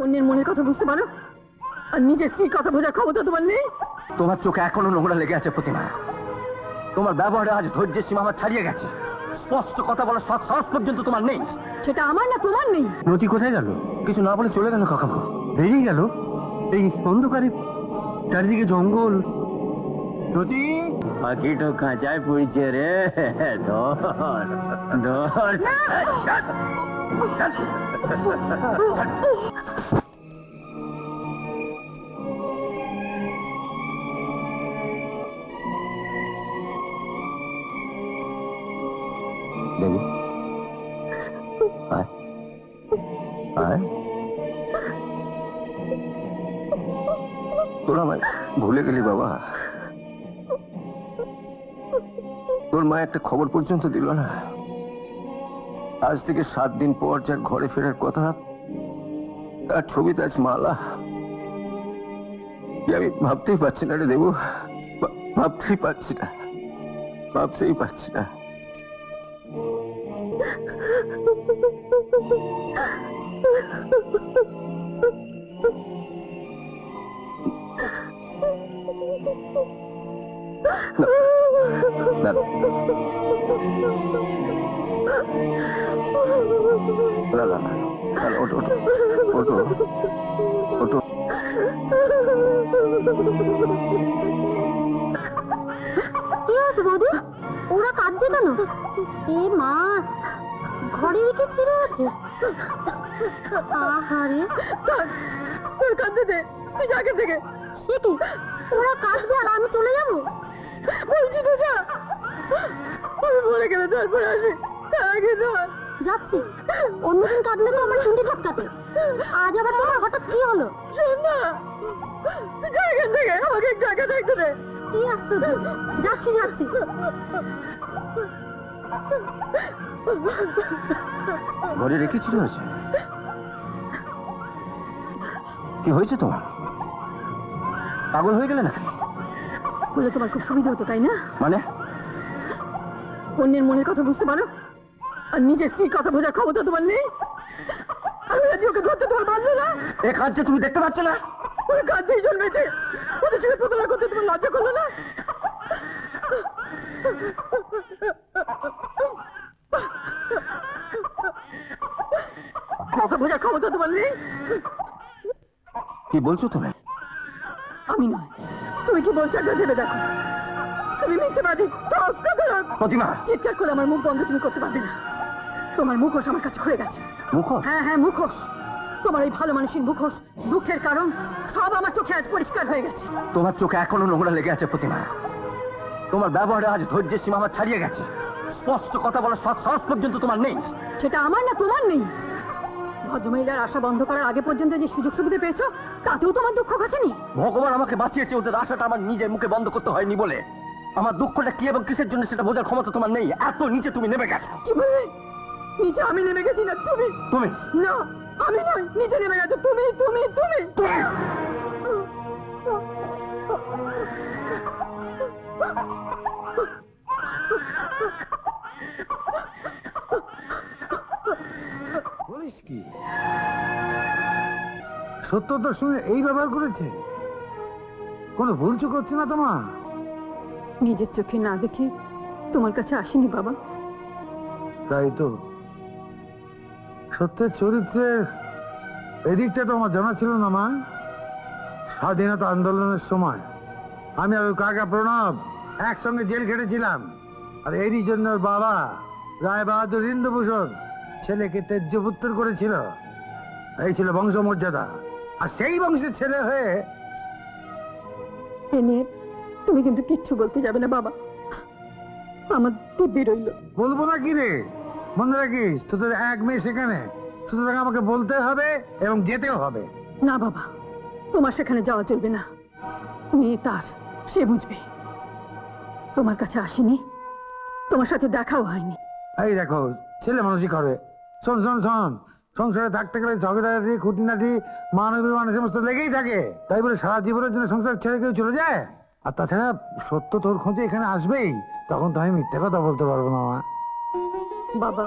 অন্যের মনের কথা বুঝতে পারো আর নিজের স্ত্রীর কথা বোঝার ক্ষমতা তোমার নেই। তোমার চোখে এখনো নোংরা লেগে আছে প্রতিমা। তোমার ব্যবহারে আজ ধৈর্যের সীমা আমার ছাড়িয়ে গেছে। স্পষ্ট কথা বলার সৎ সাহস পর্যন্ত তোমার নেই। সেটা আমার না তোমার নেই। নতি কোথায় গেল? কিছু না বলে চলে গেল কাকাকো। বেরিয়ে গেল এই অন্ধকারে, চারিদিকে জঙ্গল। নতি পাখিটো কাঁচায় পড়ছে রে, ধর ধর। দেবু আয় আয়, তোরা আমায় ভুলে গেলি বাবা। তোর মা একটা খবর পর্যন্ত দিল না। আজ থেকে 7 দিন পর যার ঘরে ফেরার কথা, তার ছবিতে আজ মালা। আমি ভাবতেই পারছি না রে দেবু, ভাবতেই পারছি না, ভাবতেই পারছি না। না না না, ওটো ওটো ওটো ওটো। কি আছে বৌদি? ওরা কাঁদছে কেন? এ মা, ঘরে রেখে ছিঁড়ে আছে। আহারে, তোর কাঁদতে দে, তুই জায়গা থেকে। সে কি, ওরা কাঁদবে আর আমি চলে যাবো? বলছি তো যা, আমি বলে গেলে তারপরে আসবি, তার আগে নয়। যাচ্ছি। অন্যদিন কাঁদলে তো আমার শুনতে ঝটকাতে, আজ আবার তোমার হঠাৎ কি হলো? শোন না, তুই জায়গা থেকে আমাকে একটু একা থাকতে দে। কি আশ্চর্য, যাচ্ছি যাচ্ছি। ঘরে রেখেছিল আছে? কি হয়েছে তোমার? পাগল হয়ে গেলে নাকি? বলে তোমার খুব সুবিধা হতো তাই না? মানে অন্যের মনের কথা বুঝতে পারো আর নিজের স্ত্রীর কথা বোঝার ক্ষমতা তোমার নেই। আমি যদি ওকে ধরতে তোমার বাঁধবে না? এ কাজে তুমি দেখতে পাচ্ছ না? ওই কাঁদতেই জন্মেছে, ওদের সঙ্গে প্রতারণা করতে তোমার লজ্জা করলো না? কথা বোঝার ক্ষমতা তোমার নেই। কি বলছো তুমি? আমি নয়, তুমি কি বলছো একবার ভেবে দেখো। তুমি মিথ্যাবাদী, প্রতিমা। চিৎকার করে আমার মুখ বন্ধ তুমি করতে পারবে না। তোমার মুখোশ আমার কাছে খুলে গেছে। মুখোশ? হ্যাঁ হ্যাঁ, মুখোশ। তোমার এই ভালো মানুষের মুখোশ, দুঃখের কারণ সব আমার চোখে আজ পরিষ্কার হয়ে গেছে। তোমার চোখে এখনো নোংরা লেগে আছে প্রতিমা। তোমার ব্যবহারে আজ ধৈর্যের সীমা আমার ছাড়িয়ে গেছে। স্পষ্ট কথা বলার সৎ সাহস পর্যন্ত তোমার নেই। সেটা আমার না তোমার নেই। ভদ্রমহিলার আশা বন্ধ করার আগে পর্যন্ত যে সুযোগ সুবিধা পেয়েছো, তাতেও তোমার দুঃখ ঘটেনি। ভগবান আমাকে বাঁচিয়েছে, ওদের আশাটা আমার নিজের মুখে বন্ধ করতে হয়নি বলে। আমার দুঃখটা কি এবং কিসের জন্য সেটা বোঝার ক্ষমতা তোমার নেই। এত নিচে তুমি নেমে গেছো। কি বললে? নিচে আমি নেমে গেছি না তুমি? তুমি না, আমি নয়, নিচে নেমে গেছো তুমি তুমি তুমি তুমি বলিস কি? সত্যতার সঙ্গে এই ব্যবহার করেছে? কোনো ভুল চুক হচ্ছে না তোমার? নিজের চোখে না দেখে তোমার কাছে আসিনি বাবা। তাই তো, সত্যের চরিত্রের এদিকটা তো আমার জানা ছিল না মা। স্বাধীনতা আন্দোলনের সময় আমি আর কাকা প্রণব একসঙ্গে জেল খেটেছিলাম। আর এরই জন্য ওর বাবা রায় বাহাদুর ইন্দুভূষণ ছেলেকে তেজ্য পুত্র করেছিল। এই ছিল বংশমর্যাদা। আর সেই বংশের ছেলে হয়ে এ নিয়ে তুমি কিন্তু কিচ্ছু বলতে যাবে না বাবা, আমার দিব্যি রইল। বলবো না কি রে? মনে রাখিস তোদের এক মেয়ে সেখানে, সুতরাং আমাকে বলতে হবে এবং যেতেও হবে। না বাবা, তোমার সেখানে যাওয়া চলবে না। মেয়ে তার, সে বুঝবে। তোমার কাছে আসিনি, তোমার সাথে দেখাও হয়নি। এই দেখো, ছেলে মানুষই করে। শোন শোন শোন, সংসারে থাকতে গেলে ঝগড়াঝাটি খুঁটিনাটি মানবী মানুষ সমস্ত লেগেই থাকে। তাই বলে সারা জীবনের জন্য সংসার ছেড়ে কেউ চলে যায়? আর তাছাড়া সত্য তোর খোঁজে এখানে আসবেই, তখন তো আমি মিথ্যে কথা বলতে পারবো না মা। বাবা,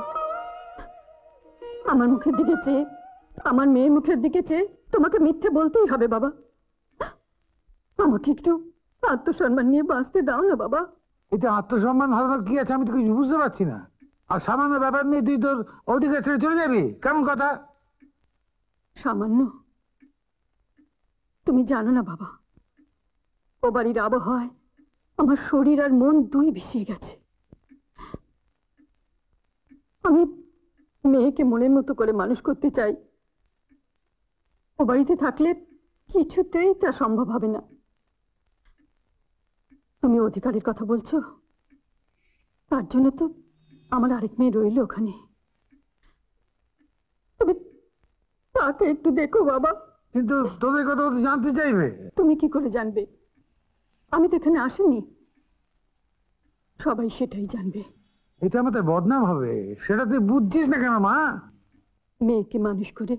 আমার মুখের দিকে চেয়ে, আমার মেয়ের মুখের দিকে চেয়ে তোমাকে মিথ্যে বলতেই হবে বাবা। আমাকে একটু আত্মসম্মান নিয়ে বাঁচতে দাও না বাবা। এতে আত্মসম্মান হারানোর কি আছে আমি তো কিছু বুঝতে পারছি না। আর সামান্য ব্যাপার নিয়ে তুই তোর অধিকার ছেড়ে চলে যাবি, কেমন কথা? সামান্য? তুমি জানো না বাবা, ও বাড়ির আবহাওয়ায় আমার শরীর আর মন দুই ভিসিয়ে গেছে। আমি মেয়েকে মনের মতো করে মানুষ করতে চাই, ও বাড়িতে থাকলে কিছুতেই তা সম্ভব হবে না। তুমি অধিকারের কথা বলছো, তার জন্য তো আমার আরেক মেয়ে রইল ওখানে। তুমি তাকে একটু দেখো বাবা। কিন্তু তোদের কথা তো জানতে চাইবে। তুমি কি করে জানবে? আমি তো এখানে আসিনি, সবাই সেটাই জানবে। এটা আমাদের বদনাম হবে, সেটা তুই বুঝছিস না কেন মা? মেয়েকে মানুষ করে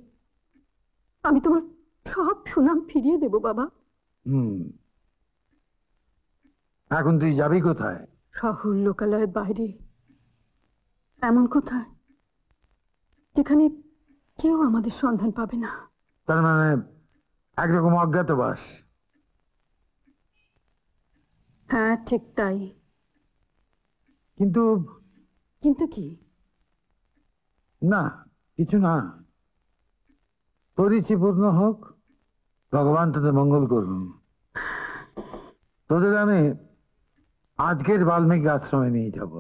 আমি তোমার সব সুনাম ফিরিয়ে দেব বাবা। এখন তুই যাবি কোথায়? শহর লোকালয়ের বাইরে, এমন কোথায় যেখানে কেউ আমাদের সন্ধান পাবে না। তার মানে একরকম অজ্ঞাতবাস? হ্যাঁ ঠিক তাই। কিন্তু কিন্তু কি? না, কিছু না। তোর ইচ্ছে পূর্ণ হোক, ভগবান তোদের মঙ্গল করুন। তোদের আমি আজকের বাল্মীকি আশ্রমে নিয়ে যাব।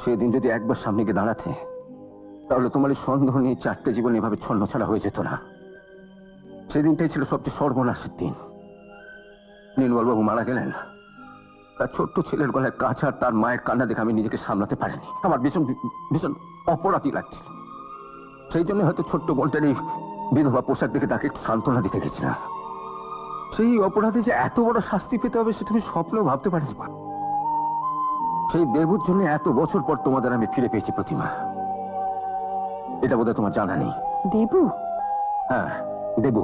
সেদিন যদি একবার সামনে গিয়ে দাঁড়াতে, তাহলে তোমার এই সন্দেহ নিয়ে 4টে জীবন এভাবে ছন্ন ছাড়া হয়ে যেত না। সেদিনটাই ছিল সবচেয়ে সর্বনাশের দিন। নীলমলবাবু মারা গেলেন, তার ছোট্ট ছেলের গলায় কাছে আর তার মায়ের কান্না দেখে আমি নিজেকে সামলাতে পারিনি। আমার ভীষণ ভীষণ অপরাধী লাগছিল। সেই জন্য হয়তো ছোট্ট বোনটার এই বিধবা পোশাক দেখে তাকে একটু সান্ত্বনা দিতে গেছিলাম। সেই অপরাধে যে এত বড় শাস্তি পেতে হবে সেটা আমি স্বপ্নেও ভাবতে পারিনি। সেই দেবুর জন্য এত বছর পর তোমাদের আমি ফিরে পেয়েছি প্রতিমা। এটা বোধহয় তোমার জানা নেই। দেবু? হ্যাঁ, দেবু,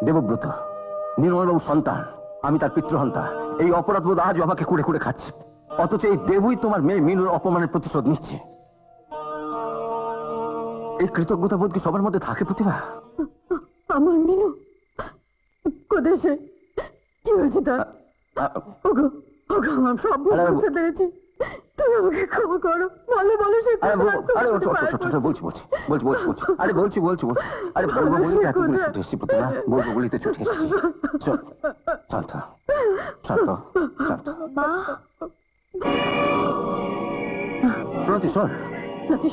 দেবব্রত, নীলমলবাবুর সন্তান। আমি তার পিতৃহন্তা। এই অপরাধ বোধ আজও আমাকে কুড়ে কুড়ে খাচ্ছে, অথচ এই দেবুই তোমার মেয়ে মিনুর অপমানের প্রতিশোধ নিচ্ছে। এই কৃতজ্ঞতা বোধ কি সবার মধ্যে থাকে প্রতিমা? আমার মিনু কোথায়? সে কি হয়েছে তার? ওগো ওগো, আমার সব বুঝতে পেরেছি। তুমি আমাকে ক্ষমা করো। বলো বলো সে কোথায়? বলছি আরে বলছি আরে বলবো বলি এত দূরে ছুটে এসেছি প্রতিমা, বলবো বলিতে ছুটে এসেছি। শান্ত শান্ত শান্ত। প্রণতি শোন, প্রণতি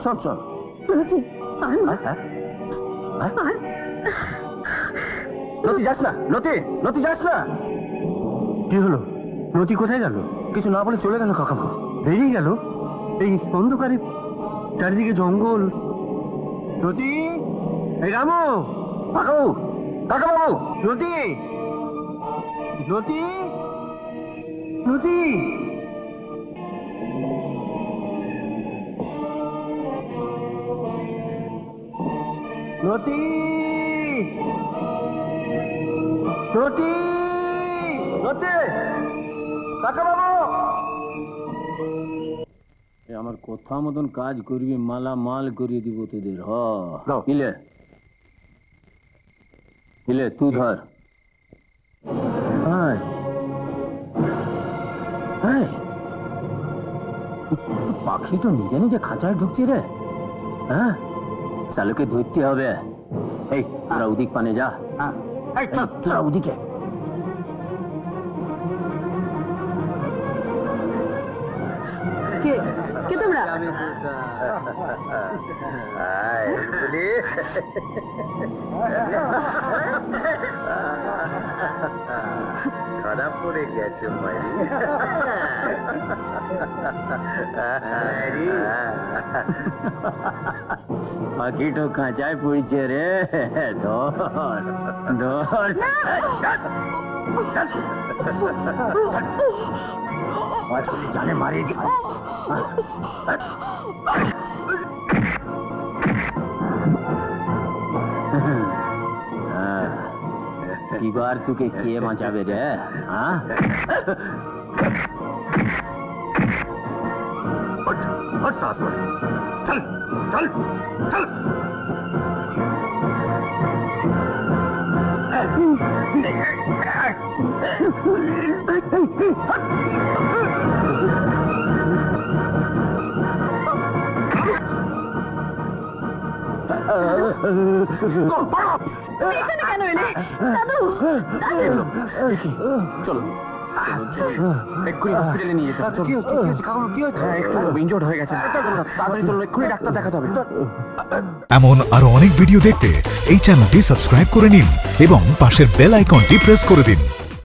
শোন শোন। প্রণতি নতি যাস না, নতি যাস না। কি হলো? নতি কোথায় গেল? কিছু না বলে চলে গেল কাকাবু। বেরিয়ে গেল এই অন্ধকারে, চারিদিকে জঙ্গল। নতি, এই রামু, কাকাবু, কাকাবাবু, নতি, নতি, নতি। নতি, নতি, নতি, কাকাবাবু। আমার কথা মতন কাজ করবি, মালা মাল করিয়ে দিব তোদের। হিলে হিলে তুই ধর। পাখি তো নিজে নিজে খাঁচায় ঢুকছে রে। হ্যাঁ, শালুকে ধরতে হবে। এই তোরা ওদিক পানে যা, তোরা ওদিকে। কে কে তোমরা? খারাপ করে গেছে মাইরি। পাখিটা কাঁচায় পড়ছে রে। ধর ধর। জানে মারি এবার তোকে কে বাঁচাবে রে? চল চল চল তুমি এখানে কেন এলে দাদু? চলো এক্ষুনি হসপিটালে নিয়ে যেতে হবে। কি হচ্ছে কাকামা কি হচ্ছে? হ্যাঁ, একটু ইনজোর্ড হয়ে গেছে। তাড়াতাড়ি চলো, এক্ষুনি ডাক্তার দেখাতে হবে। এমন আরো অনেক ভিডিও দেখতে এই চ্যানেলটি সাবস্ক্রাইব করে নিন এবং পাশের বেল আইকনটি প্রেস করে দিন।